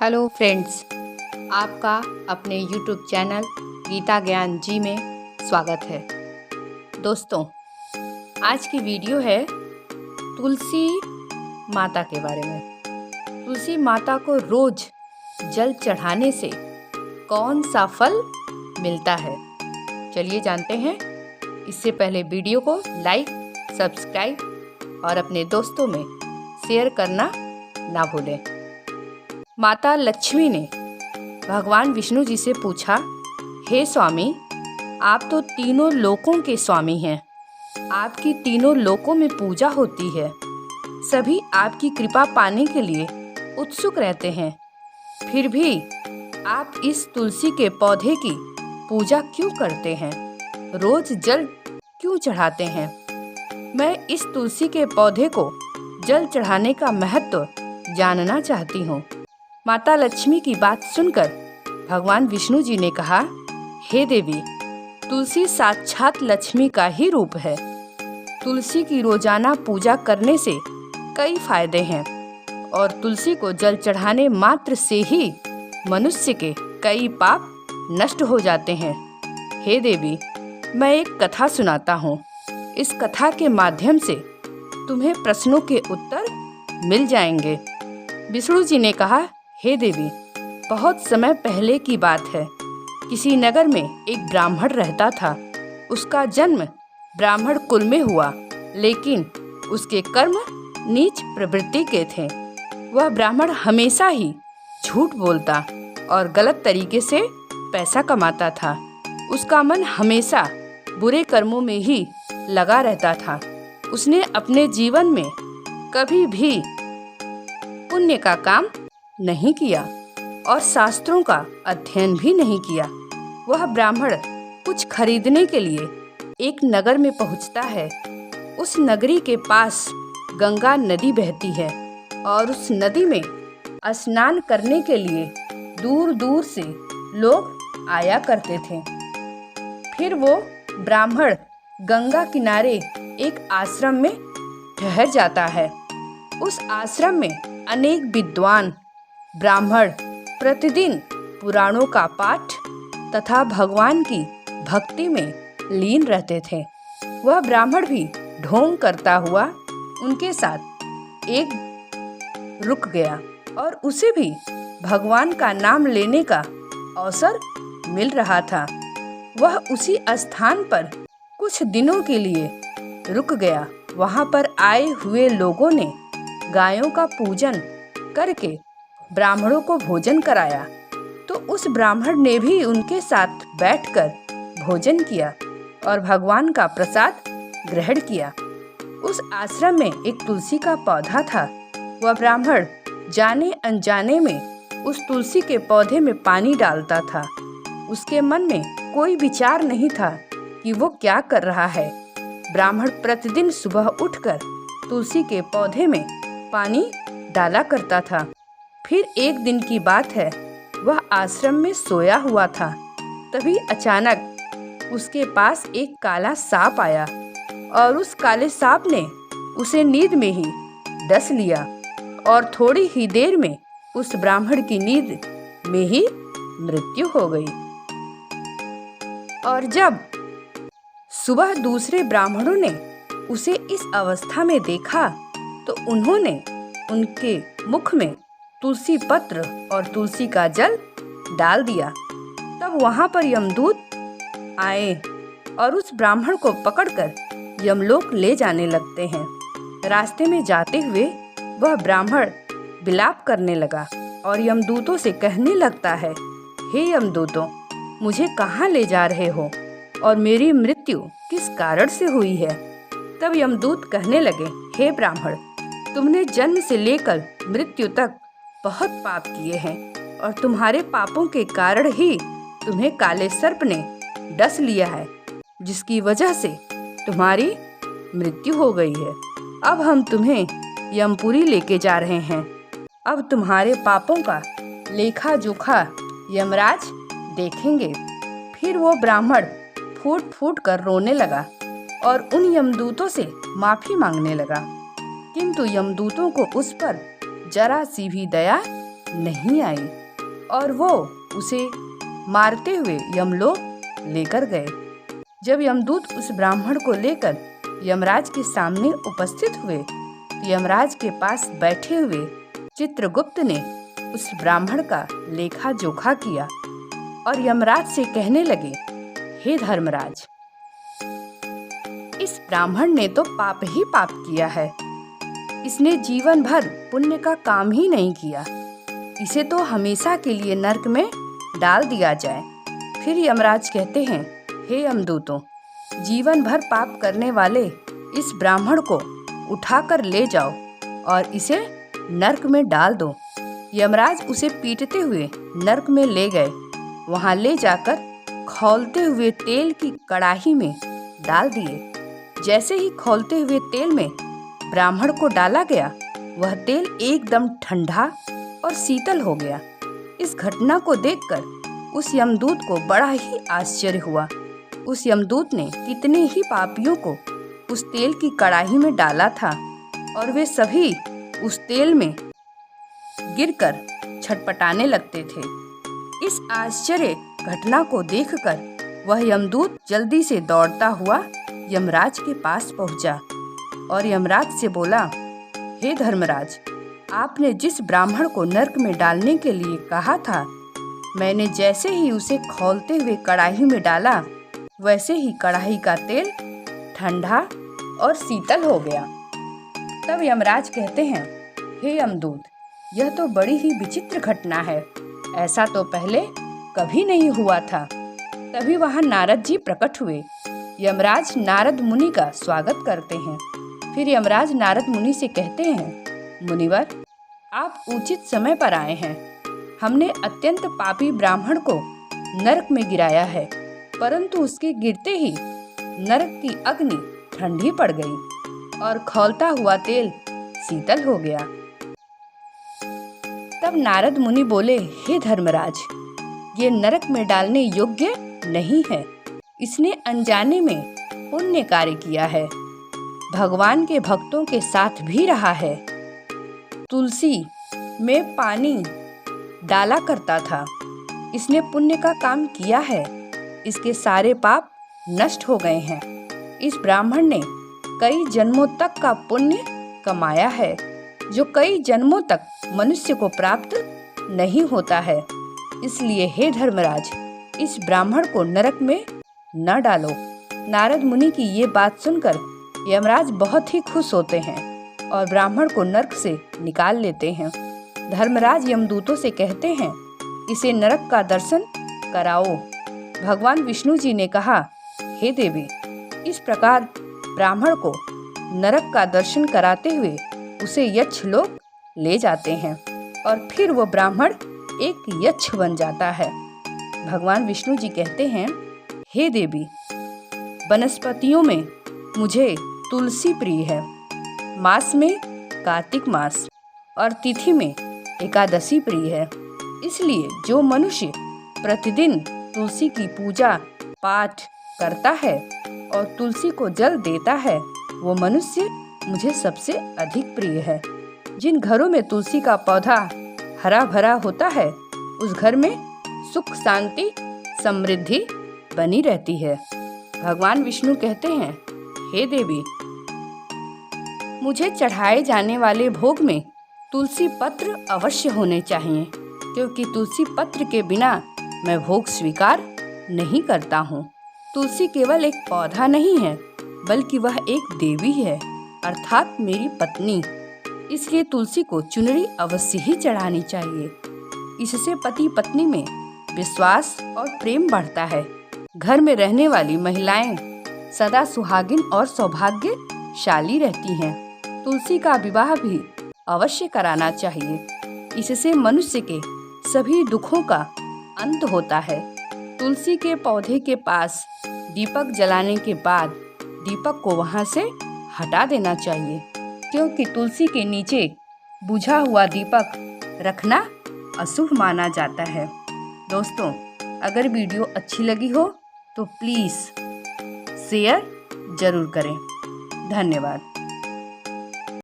Hello friends, आपका अपने YouTube channel Gita ज्ञान जी में स्वागत है। दोस्तों, आज की वीडियो है तुलसी माता के बारे में। तुलसी माता को रोज जल चढ़ाने से कौन सा फल मिलता है, चलिए जानते हैं। इससे पहले वीडियो को लाइक, सब्सक्राइब और अपने दोस्तों में शेयर करना ना भूलें। माता लक्ष्मी ने भगवान विष्णु जी से पूछा, हे स्वामी, आप तो तीनों लोकों के स्वामी हैं। आपकी तीनों लोकों में पूजा होती है। सभी आपकी कृपा पाने के लिए उत्सुक रहते हैं। फिर भी आप इस तुलसी के पौधे की पूजा क्यों करते हैं? रोज जल क्यों चढ़ाते हैं? मैं इस तुलसी के पौधे को जल चढ़ाने का महत्व जानना चाहती हूँ। माता लक्ष्मी की बात सुनकर भगवान विष्णु जी ने कहा, हे देवी, तुलसी साक्षात लक्ष्मी का ही रूप है। तुलसी की रोजाना पूजा करने से कई फायदे हैं और तुलसी को जल चढ़ाने मात्र से ही मनुष्य के कई पाप नष्ट हो जाते हैं। हे देवी, मैं एक कथा सुनाता हूँ। इस कथा के माध्यम से तुम्हें प्रश्नों के उत्तर मिल जाएंगे। विष्णु जी ने कहा, हे देवी, बहुत समय पहले की बात है। किसी नगर में एक ब्राह्मण रहता था। उसका जन्म ब्राह्मण कुल में हुआ, लेकिन उसके कर्म नीच प्रवृत्ति के थे। वह ब्राह्मण हमेशा ही झूठ बोलता और गलत तरीके से पैसा कमाता था। उसका मन हमेशा बुरे कर्मों में ही लगा रहता था। उसने अपने जीवन में कभी भी पुण्य का काम नहीं किया और शास्त्रों का अध्ययन भी नहीं किया। वह ब्राह्मण कुछ खरीदने के लिए एक नगर में पहुंचता है। उस नगरी के पास गंगा नदी बहती है और उस नदी में स्नान करने के लिए दूर दूर से लोग आया करते थे। फिर वो ब्राह्मण गंगा किनारे एक आश्रम में ठहर जाता है। उस आश्रम में अनेक विद्वान ब्राह्मण प्रतिदिन पुराणों का पाठ तथा भगवान की भक्ति में लीन रहते थे। वह ब्राह्मण भी ढोंग करता हुआ उनके साथ एक रुक गया और उसे भी भगवान का नाम लेने का अवसर मिल रहा था। वह उसी स्थान पर कुछ दिनों के लिए रुक गया। वहां पर आए हुए लोगों ने गायों का पूजन करके ब्राह्मणों को भोजन कराया, तो उस ब्राह्मण ने भी उनके साथ बैठकर भोजन किया और भगवान का प्रसाद ग्रहण किया। उस आश्रम में एक तुलसी का पौधा था। वह ब्राह्मण जाने अनजाने में उस तुलसी के पौधे में पानी डालता था। उसके मन में कोई विचार नहीं था कि वो क्या कर रहा है। ब्राह्मण प्रतिदिन सुबह उठकर तुलसी के पौधे में पानी डाला करता था। फिर एक दिन की बात है, वह आश्रम में सोया हुआ था। तभी अचानक उसके पास एक काला सांप आया और उस काले सांप ने उसे नींद में ही डस लिया और थोड़ी ही देर में उस ब्राह्मण की नींद में ही मृत्यु हो गई। और जब सुबह दूसरे ब्राह्मणों ने उसे इस अवस्था में देखा, तो उन्होंने उनके मुख में तुलसी पत्र और तुलसी का जल डाल दिया। तब वहां पर यमदूत आए और उस ब्राह्मण को पकड़कर यमलोक ले जाने लगते हैं। रास्ते में जाते हुए वह ब्राह्मण विलाप करने लगा और यमदूतों से कहने लगता है, हे यमदूतों, मुझे कहाँ ले जा रहे हो और मेरी मृत्यु किस कारण से हुई है? तब यमदूत कहने लगे, हे ब्राह्मण, तुमने जन्म से लेकर मृत्यु तक बहुत पाप किए हैं और तुम्हारे पापों के कारण ही तुम्हें काले सर्प ने डस लिया है, जिसकी वजह से तुम्हारी मृत्यु हो गई है। अब हम तुम्हें यमपुरी लेके जा रहे हैं। अब तुम्हारे पापों का लेखा जोखा यमराज देखेंगे। फिर वो ब्राह्मण फूट फूट कर रोने लगा और उन यमदूतों से माफी मांगने लगा, किंतु यमदूतों को उस पर जरा सी भी दया नहीं आई और वो उसे मारते हुए यमलोक लेकर गए। जब यमदूत उस ब्राह्मण को लेकर यमराज के सामने उपस्थित हुए तो यमराज के पास बैठे हुए चित्रगुप्त ने उस ब्राह्मण का लेखा जोखा किया और यमराज से कहने लगे, हे धर्मराज, इस ब्राह्मण ने तो पाप ही पाप किया है। इसने जीवन भर पुण्य का काम ही नहीं किया। इसे तो हमेशा के लिए नरक में डाल दिया जाए। फिर यमराज कहते हैं, हे यमदूतों, जीवन भर पाप करने वाले इस ब्राह्मण को उठाकर ले जाओ और इसे नरक में डाल दो। यमराज उसे पीटते हुए नरक में ले गए। वहां ले जाकर खौलते हुए तेल की कड़ाही में डाल दिए। जैसे ही खौलते हुए तेल में ब्राह्मण को डाला गया, वह तेल एकदम ठंडा और शीतल हो गया। इस घटना को देखकर उस यमदूत को बड़ा ही आश्चर्य हुआ। उस यमदूत ने कितने ही पापियों को उस तेल की कड़ाही में डाला था और वे सभी उस तेल में गिरकर छटपटाने लगते थे। इस आश्चर्य घटना को देखकर वह यमदूत जल्दी से दौड़ता हुआ यमराज के पास पहुंचा और यमराज से बोला, हे धर्मराज, आपने जिस ब्राह्मण को नरक में डालने के लिए कहा था, मैंने जैसे ही उसे खौलते हुए कड़ाही में डाला, वैसे ही कड़ाही का तेल ठंडा और शीतल हो गया। तब यमराज कहते हैं, हे यमदूत, यह तो बड़ी ही विचित्र घटना है। ऐसा तो पहले कभी नहीं हुआ था। तभी वहां नारद जी प्रकट हुए। यमराज नारद मुनि का स्वागत करते हैं। फिर यमराज नारद मुनि से कहते हैं, मुनिवर, आप उचित समय पर आए हैं। हमने अत्यंत पापी ब्राह्मण को नरक में गिराया है, परंतु उसके गिरते ही नरक की अग्नि ठंडी पड़ गई और खौलता हुआ तेल शीतल हो गया। तब नारद मुनि बोले, हे धर्मराज, ये नरक में डालने योग्य नहीं है। इसने अनजाने में पुण्य कार्य किया है, भगवान के भक्तों के साथ भी रहा है, तुलसी में पानी डाला करता था। इसने पुण्य का काम किया है। इसके सारे पाप नष्ट हो गए हैं। इस ब्राह्मण ने कई जन्मों तक का पुण्य कमाया है, जो कई जन्मों तक मनुष्य को प्राप्त नहीं होता है। इसलिए हे धर्मराज, इस ब्राह्मण को नरक में न डालो। नारद मुनि की ये बात सुनकर यमराज बहुत ही खुश होते हैं और ब्राह्मण को नरक से निकाल लेते हैं। धर्मराज यमदूतों से कहते हैं, इसे नरक का दर्शन कराओ। भगवान विष्णु जी ने कहा, हे देवी, इस प्रकार ब्राह्मण को नरक का दर्शन कराते हुए उसे यक्षलोक ले जाते हैं और फिर वो ब्राह्मण एक यक्ष बन जाता है। भगवान विष्णु जी कहते हैं, हे देवी, वनस्पतियों में मुझे तुलसी प्रिय है। मास में कार्तिक मास और तिथि में एकादशी प्रिय है। इसलिए जो मनुष्य प्रतिदिन तुलसी की पूजा पाठ करता है और तुलसी को जल देता है, वो मनुष्य मुझे सबसे अधिक प्रिय है। जिन घरों में तुलसी का पौधा हरा भरा होता है, उस घर में सुख शांति समृद्धि बनी रहती है। भगवान विष्णु कहते हैं, हे देवी, मुझे चढ़ाए जाने वाले भोग में तुलसी पत्र अवश्य होने चाहिए, क्योंकि तुलसी पत्र के बिना मैं भोग स्वीकार नहीं करता हूँ। तुलसी केवल एक पौधा नहीं है, बल्कि वह एक देवी है, अर्थात मेरी पत्नी। इसलिए तुलसी को चुनरी अवश्य ही चढ़ानी चाहिए। इससे पति पत्नी में विश्वास और प्रेम बढ़ता है। घर में रहने वाली महिलाएं सदा सुहागिन और सौभाग्यशाली रहती हैं। तुलसी का विवाह भी अवश्य कराना चाहिए। इससे मनुष्य के सभी दुखों का अंत होता है। तुलसी के पौधे के पास दीपक जलाने के बाद दीपक को वहां से हटा देना चाहिए, क्योंकि तुलसी के नीचे बुझा हुआ दीपक रखना अशुभ माना जाता है। दोस्तों, अगर वीडियो अच्छी लगी हो तो प्लीज़ शेयर ज़रूर करें। धन्यवाद।